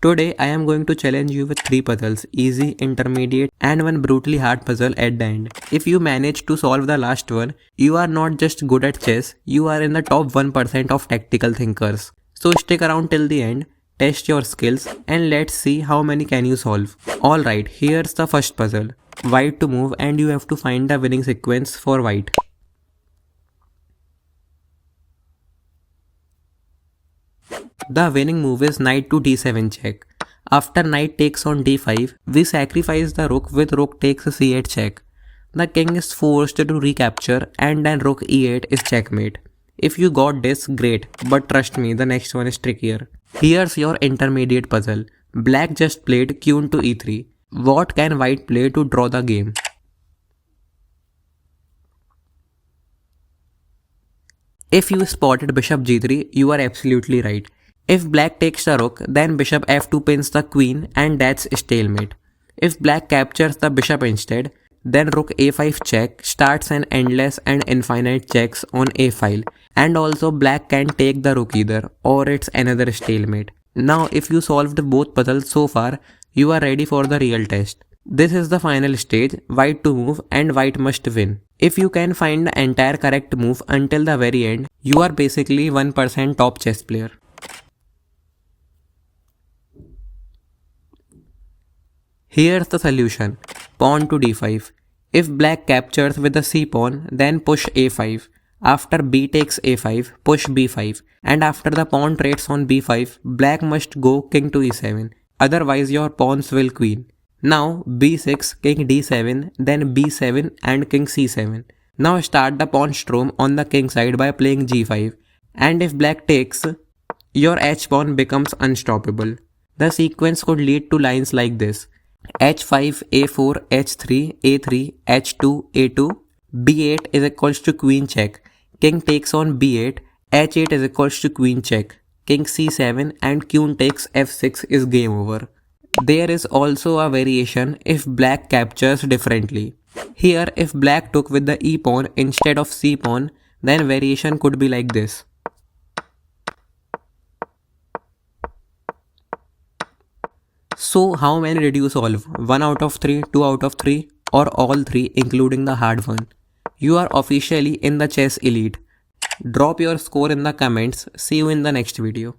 Today I am going to challenge you with 3 puzzles, easy, intermediate and one brutally hard puzzle at the end. If you manage to solve the last one, you are not just good at chess, you are in the top 1% of tactical thinkers. So stick around till the end, test your skills and let's see how many can you solve. Alright, here's the first puzzle. White to move and you have to find the winning sequence for white. The winning move is knight to d7 check. After knight takes on d5, we sacrifice the rook with rook takes c8 check. The king is forced to recapture and then rook e8 is checkmate. If you got this, great, but trust me, the next one is trickier. Here's your intermediate puzzle. Black just played queen to e3. What can white play to draw the game? If you spotted bishop g3, you are absolutely right. If black takes the rook, then bishop f2 pins the queen and that's stalemate. If black captures the bishop instead, then rook a5 check starts an endless and infinite checks on a file, and also black can't take the rook either, or it's another stalemate. Now if you solved both puzzles so far, you are ready for the real test. This is the final stage, white to move and white must win. If you can find the entire correct move until the very end, you are basically 1% top chess player. Here's the solution. Pawn to d5. If black captures with the c pawn, then push a5. After b takes a5, push b5. And after the pawn trades on b5, black must go king to e7. Otherwise your pawns will queen. Now b6, king d7, then b7 and king c7. Now start the pawn storm on the king side by playing g5. And if black takes, your h-pawn becomes unstoppable. The sequence could lead to lines like this. h5, a4, h3, a3, h2, a2, b8 is equals to queen check, king takes on b8, h8 is equals to queen check, king c7 and queen takes f6 is game over. There is also a variation if black captures differently. Here if black took with the e pawn instead of c pawn, then variation could be like this. So how many did you solve? 1 out of 3, 2 out of 3 or all 3 including the hard one? You are officially in the chess elite. Drop your score in the comments. See you in the next video.